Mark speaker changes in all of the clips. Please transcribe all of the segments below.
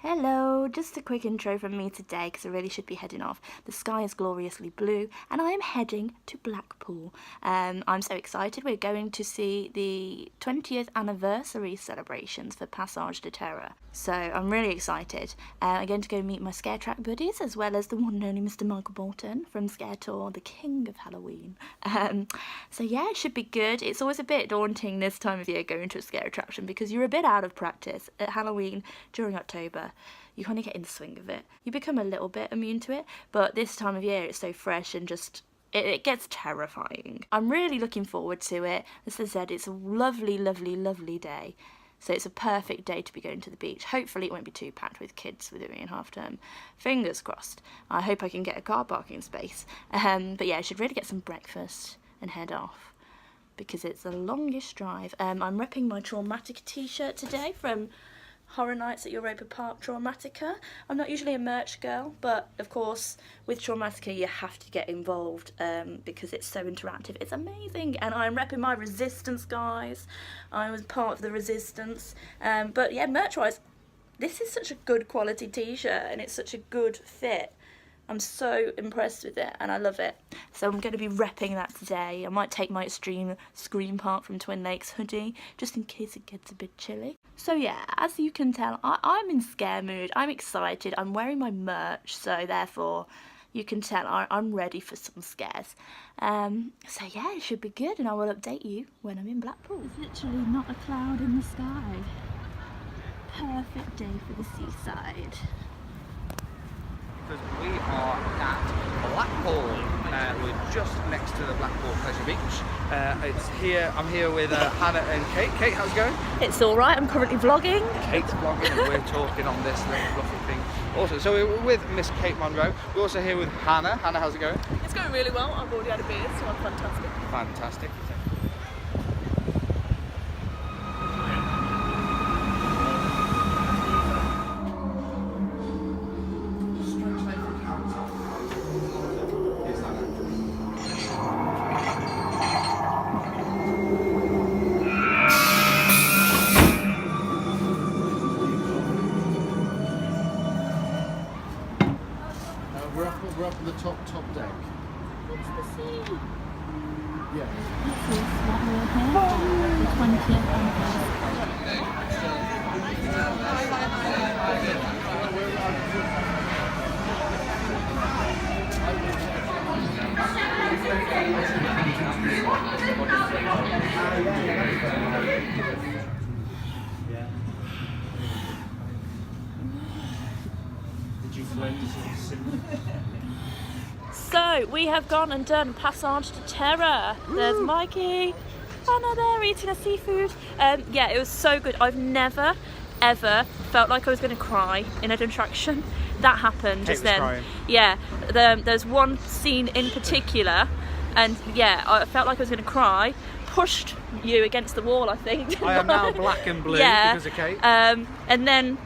Speaker 1: Hello, just a quick intro from me today because I really should be heading off. The sky is gloriously blue and I am heading to Blackpool. I'm so excited. We're going to see the 20th anniversary celebrations for Pasaje de Terror. So I'm really excited. I'm going to go meet my Scare Track buddies as well as the one and only Mr. Michael Bolton from Scare Tour, the king of Halloween. So yeah, it should be good. It's always a bit daunting this time of year going to a scare attraction because you're a bit out of practice. At Halloween during October, you kind of get in the swing of it. You become a little bit immune to it, but this time of year it's so fresh and just it gets terrifying. I'm really looking forward to it. As I said, it's a lovely, lovely, lovely day. So it's a perfect day to be going to the beach. Hopefully it won't be too packed with kids with it being half term. Fingers crossed. I hope I can get a car parking space. But yeah, I should really get some breakfast and head off because it's the longest drive. I'm repping my Traumatic t-shirt today from Horror Nights at Europa Park Traumatica. I'm not usually a merch girl, but of course with Traumatica you have to get involved because it's so interactive. It's amazing, and I'm repping my Resistance, guys. I was part of the Resistance, but yeah, merch-wise, this is such a good quality t-shirt and it's such a good fit. I'm so impressed with it and I love it. So I'm going to be repping that today. I might take my Extreme Scream Park from Twin Lakes hoodie just in case it gets a bit chilly. So yeah, as you can tell, I'm in scare mood. I'm excited. I'm wearing my merch, so therefore you can tell I'm ready for some scares. So yeah, it should be good and I will update you when I'm in Blackpool. There's literally not a cloud in the sky. Perfect day for the seaside.
Speaker 2: Because we are at Blackpool. We're just next to the Blackpool Pleasure Beach. It's here. I'm here with Hannah and Kate. Kate, how's it going?
Speaker 1: It's all right. I'm currently vlogging.
Speaker 2: Kate's vlogging, and we're talking on this little fluffy thing. Also, so we're with Miss Kate Monroe. We're also here with Hannah. Hannah, how's it going?
Speaker 3: It's going really well. I've already had a beer, so I'm fantastic.
Speaker 2: Fantastic.
Speaker 4: We're up on the top deck.
Speaker 1: What's the sea?
Speaker 4: Yeah.
Speaker 1: This is what we're here for, the 20th anniversary. So we have gone and done Pasaje de Terror. There's Mikey, Anna there eating a seafood. Yeah, it was so good. I've never ever felt like I was going to cry in an attraction. That happened just then.
Speaker 2: Crying.
Speaker 1: Yeah, there's one scene in particular, and yeah, I felt like I was going to cry. Pushed you against the wall, I think.
Speaker 2: I am now black and blue because of Kate.
Speaker 1: And then,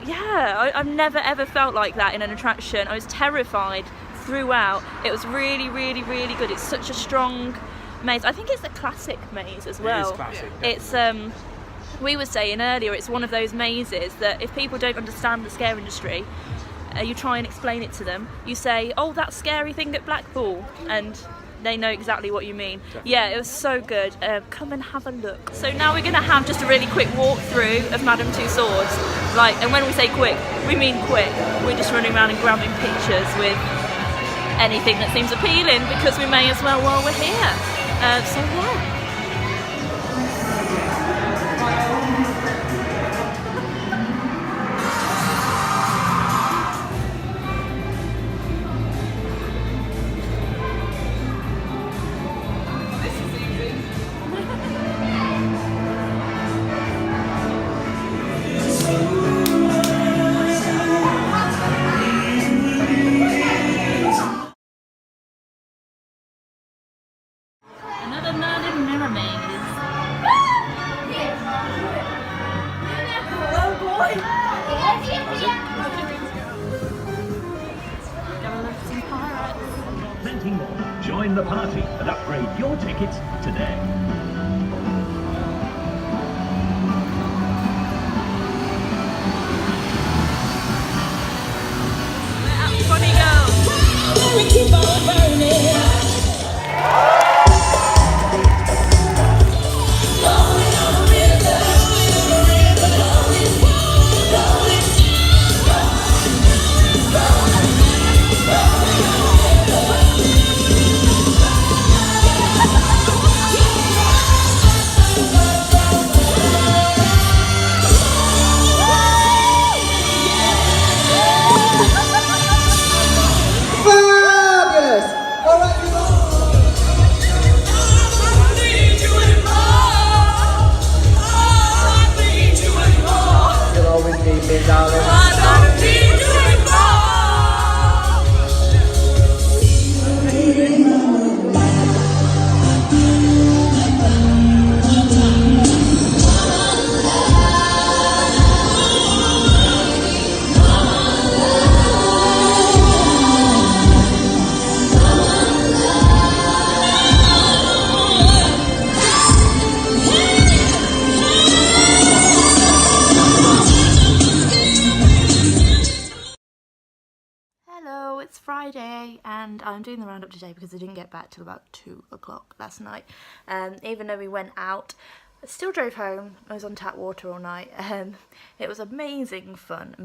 Speaker 1: yeah, I've never ever felt like that in an attraction. I was terrified throughout. It was really, really, really good. It's such a strong maze. I think it's a classic maze as well.
Speaker 2: It is classic.
Speaker 1: It's we were saying earlier, it's one of those mazes that if people don't understand the scare industry, you try and explain it to them. You say, "Oh, that scary thing at Blackpool," and they know exactly what you mean.
Speaker 2: Definitely.
Speaker 1: Yeah, it was so good. Come and have a look. So now we're going to have just a really quick walkthrough of Madame Tussauds. And when we say quick, we mean quick. We're just running around and grabbing pictures with anything that seems appealing because we may as well while we're here. So yeah. Another murdered mirror maze.
Speaker 3: Oh boy!
Speaker 1: Gotta love some pirates.
Speaker 5: Plenty more. Join the party and upgrade your tickets today.
Speaker 3: don't need you
Speaker 1: Hello, it's Friday and I'm doing the roundup today because I didn't get back till about 2 o'clock last night. Even though we went out, I still drove home. I was on tap water all night. It was amazing fun.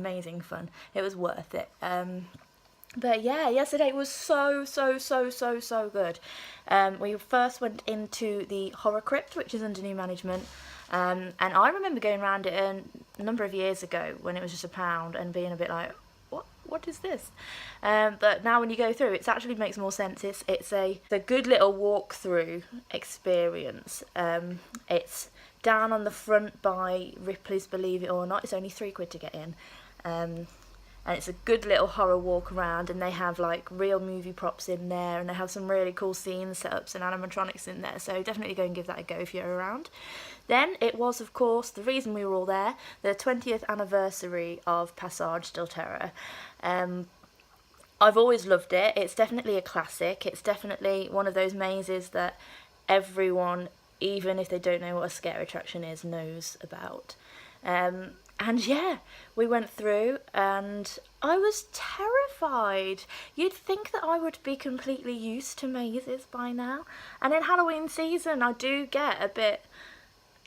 Speaker 1: It was worth it. But yeah, yesterday was so good. We first went into the Horror Crypt, which is under new management. And I remember going around it a number of years ago when it was just £1 and being a bit like, what is this? But now when you go through, it actually makes more sense. It's a good little walkthrough experience. It's down on the front by Ripley's Believe It or Not. It's only £3 to get in. And it's a good little horror walk around, and they have like real movie props in there, and they have some really cool scene setups and animatronics in there, so definitely go and give that a go if you're around. Then it was, of course, the reason we were all there, the 20th anniversary of Pasaje del Terror. I've always loved it. It's definitely a classic. It's definitely one of those mazes that everyone, even if they don't know what a scare attraction is, knows about. And yeah, we went through and I was terrified. You'd think that I would be completely used to mazes by now. And in Halloween season, I do get a bit,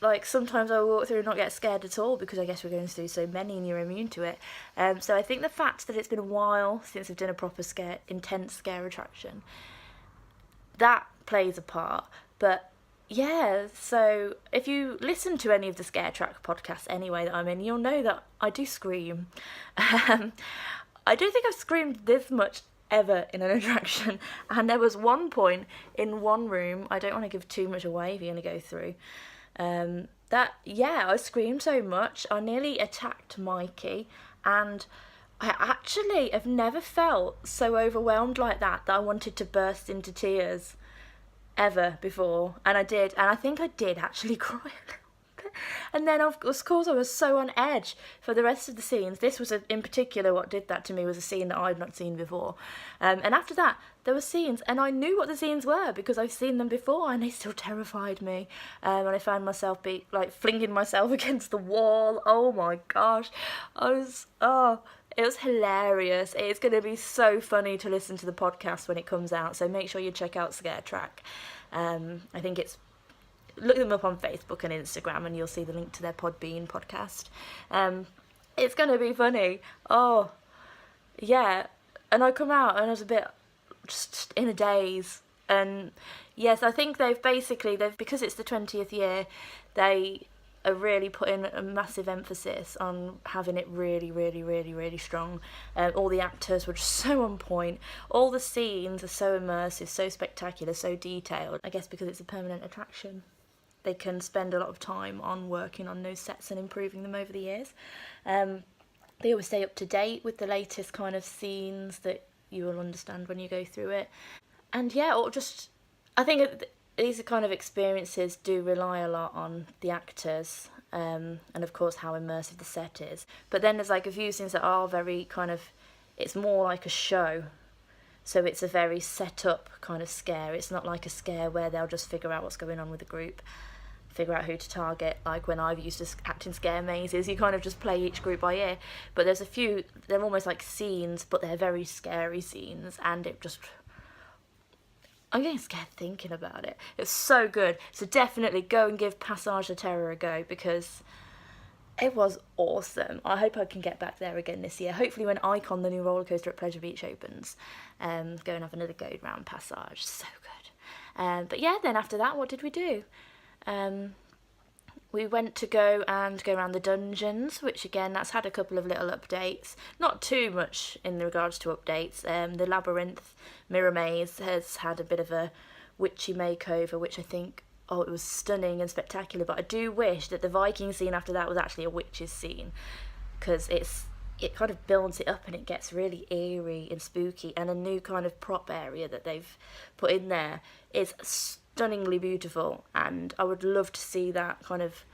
Speaker 1: like, sometimes I walk through and not get scared at all because I guess we're going through so many and you're immune to it. So I think the fact that it's been a while since I've done a proper intense scare attraction, that plays a part. But yeah, so if you listen to any of the Scare Track podcasts anyway that I'm in, you'll know that I do scream. I don't think I've screamed this much ever in an attraction. And there was one point in one room, I don't want to give too much away if you're going to go through, I screamed so much, I nearly attacked Mikey, and I actually have never felt so overwhelmed like that I wanted to burst into tears ever before, and I did, and I think I did actually cry a little bit. And then of course I was so on edge for the rest of the scenes. This was in particular what did that to me, was a scene that I'd not seen before, and after that there were scenes and I knew what the scenes were because I've seen them before and they still terrified me, and I found myself flinging myself against the wall. Oh my gosh, it was hilarious. It's going to be so funny to listen to the podcast when it comes out, so make sure you check out Scare Track. I think look them up on Facebook and Instagram and you'll see the link to their Podbean podcast. It's going to be funny. Oh, yeah. And I come out and I was a bit just in a daze. And yes, I think they've because it's the 20th year, they are really putting a massive emphasis on having it really strong. All the actors were just so on point. All the scenes are so immersive, so spectacular, so detailed. I guess because it's a permanent attraction, they can spend a lot of time on working on those sets and improving them over the years. They always stay up to date with the latest kind of scenes that you will understand when you go through it. And yeah, I think these kind of experiences do rely a lot on the actors, and of course how immersive the set is. But then there's like a few scenes that are very kind of, it's more like a show. So it's a very set up kind of scare. It's not like a scare where they'll just figure out what's going on with the group, figure out who to target. Like when I've used to act in scare mazes, you kind of just play each group by ear. But there's a few, they're almost like scenes, but they're very scary scenes, and I'm getting scared thinking about it. It's so good. So definitely go and give Pasaje del Terror a go because it was awesome. I hope I can get back there again this year. Hopefully when Icon, the new roller coaster at Pleasure Beach, opens, go and have another go round Pasaje. So good. But yeah, then after that, what did we do? We went to go around the dungeons, which again, that's had a couple of little updates. Not too much in regards to updates. The Labyrinth Mirror Maze has had a bit of a witchy makeover, which I think, it was stunning and spectacular. But I do wish that the Viking scene after that was actually a witch's scene, because it's it kind of builds it up and it gets really eerie and spooky, and a new kind of prop area that they've put in there is stunningly beautiful, and I would love to see that kind of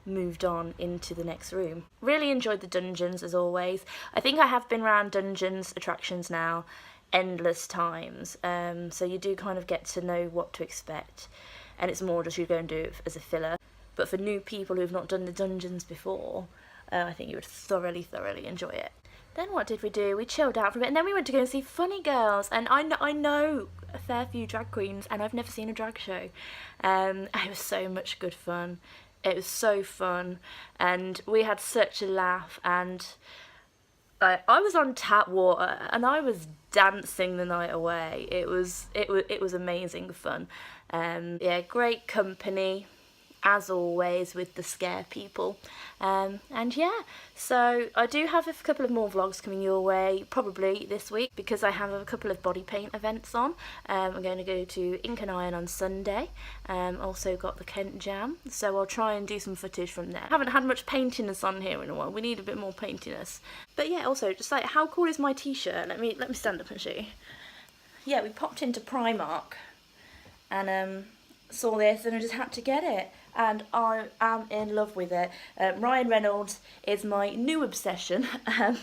Speaker 1: moved on into the next room. Really enjoyed the dungeons as always. I think I have been around dungeons attractions now endless times, so you do kind of get to know what to expect, and it's more just you go and do it as a filler. But for new people who've not done the dungeons before, I think you would thoroughly enjoy it. Then what did we do? We chilled out for a bit, and then we went to go and see Funny Girls. And I know a fair few drag queens, and I've never seen a drag show. It was so much good fun. It was so fun, and we had such a laugh. And I was on tap water, and I was dancing the night away. It was amazing fun. Yeah, great company, as always, with the scare people. And yeah, so I do have a couple of more vlogs coming your way, probably this week, because I have a couple of body paint events on. I'm going to go to Ink and Iron on Sunday. Also got the Kent Jam, so I'll try and do some footage from there. Haven't had much paintiness on here in a while. We need a bit more paintiness. But yeah, also, just like, how cool is my t-shirt? Let me stand up and show you. Yeah, we popped into Primark and saw this, and I just had to get it, and I am in love with it. Ryan Reynolds is my new obsession. I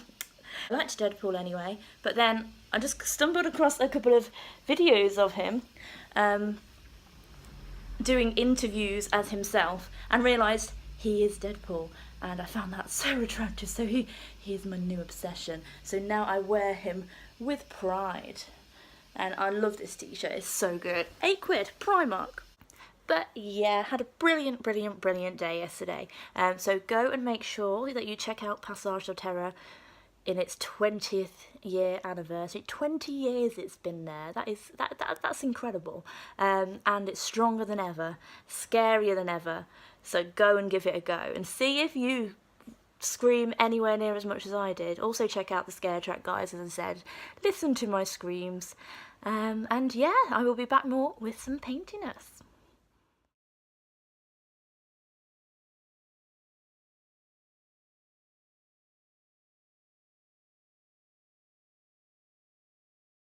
Speaker 1: liked Deadpool anyway, but then I just stumbled across a couple of videos of him doing interviews as himself and realised he is Deadpool, and I found that so attractive. So he is my new obsession. So now I wear him with pride, and I love this t-shirt. It's so good. £8, Primark. But yeah, had a brilliant day yesterday. So go and make sure that you check out Pasaje de Terror in its 20th year anniversary. 20 years it's been there. That's incredible. And it's stronger than ever, scarier than ever. So go and give it a go and see if you scream anywhere near as much as I did. Also check out the scare track, guys, as I said. Listen to my screams. And yeah, I will be back more with some paintiness.